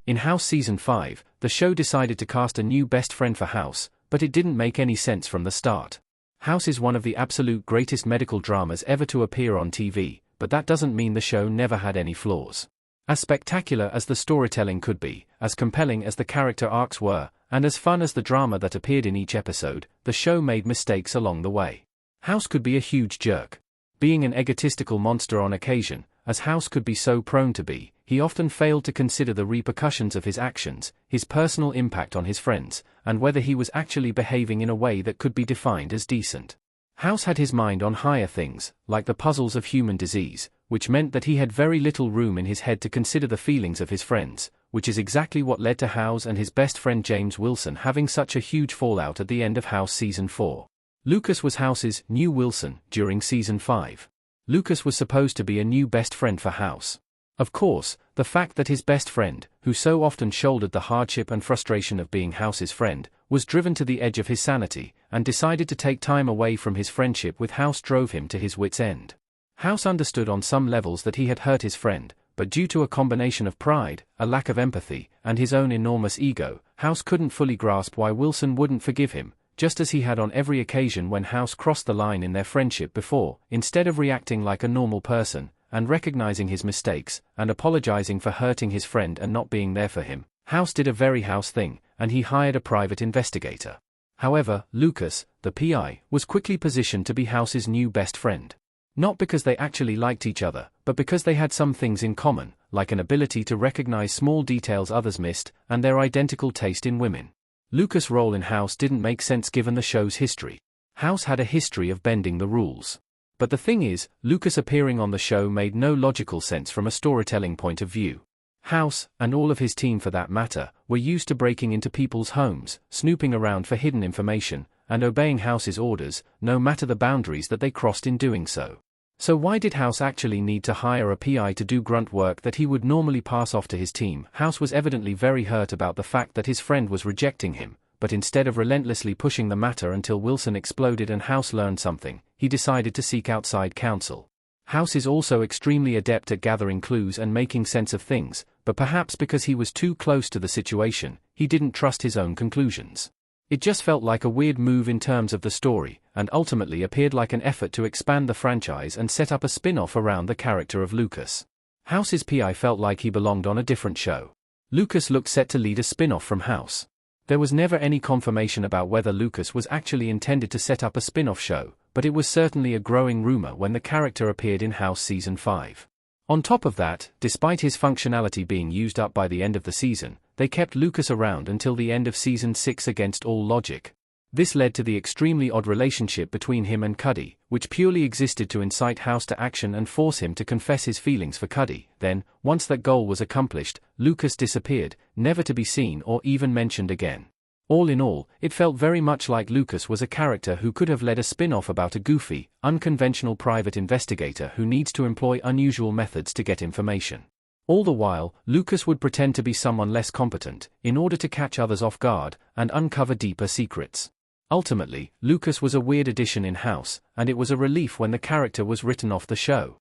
In House Season 5, the show decided to cast a new best friend for House, but it didn't make any sense from the start. House is one of the absolute greatest medical dramas ever to appear on TV, but that doesn't mean the show never had any flaws. As spectacular as the storytelling could be, as compelling as the character arcs were, and as fun as the drama that appeared in each episode, the show made mistakes along the way. House could be a huge jerk. Being an egotistical monster on occasion, as House could be so prone to be, he often failed to consider the repercussions of his actions, his personal impact on his friends, and whether he was actually behaving in a way that could be defined as decent. House had his mind on higher things, like the puzzles of human disease, which meant that he had very little room in his head to consider the feelings of his friends, which is exactly what led to House and his best friend James Wilson having such a huge fallout at the end of House Season 4. Lucas was House's new Wilson during Season 5. Lucas was supposed to be a new best friend for House. Of course, the fact that his best friend, who so often shouldered the hardship and frustration of being House's friend, was driven to the edge of his sanity, and decided to take time away from his friendship with House drove him to his wit's end. House understood on some levels that he had hurt his friend, but due to a combination of pride, a lack of empathy, and his own enormous ego, House couldn't fully grasp why Wilson wouldn't forgive him, just as he had on every occasion when House crossed the line in their friendship before. Instead of reacting like a normal person, and recognizing his mistakes, and apologizing for hurting his friend and not being there for him, House did a very House thing, and he hired a private investigator. However, Lucas, the PI, was quickly positioned to be House's new best friend. Not because they actually liked each other, but because they had some things in common, like an ability to recognize small details others missed, and their identical taste in women. Lucas' role in House didn't make sense given the show's history. House had a history of bending the rules. But the thing is, Lucas appearing on the show made no logical sense from a storytelling point of view. House, and all of his team for that matter, were used to breaking into people's homes, snooping around for hidden information, and obeying House's orders, no matter the boundaries that they crossed in doing so. So why did House actually need to hire a PI to do grunt work that he would normally pass off to his team? House was evidently very hurt about the fact that his friend was rejecting him, but instead of relentlessly pushing the matter until Wilson exploded and House learned something, he decided to seek outside counsel. House is also extremely adept at gathering clues and making sense of things, but perhaps because he was too close to the situation, he didn't trust his own conclusions. It just felt like a weird move in terms of the story, and ultimately appeared like an effort to expand the franchise and set up a spin-off around the character of Lucas. House's PI felt like he belonged on a different show. Lucas looked set to lead a spin-off from House. There was never any confirmation about whether Lucas was actually intended to set up a spin-off show, but it was certainly a growing rumor when the character appeared in House Season 5. On top of that, despite his functionality being used up by the end of the season, they kept Lucas around until the end of Season 6 against all logic. This led to the extremely odd relationship between him and Cuddy, which purely existed to incite House to action and force him to confess his feelings for Cuddy. Then, once that goal was accomplished, Lucas disappeared, never to be seen or even mentioned again. All in all, it felt very much like Lucas was a character who could have led a spin-off about a goofy, unconventional private investigator who needs to employ unusual methods to get information. All the while, Lucas would pretend to be someone less competent, in order to catch others off guard, and uncover deeper secrets. Ultimately, Lucas was a weird addition in House, and it was a relief when the character was written off the show.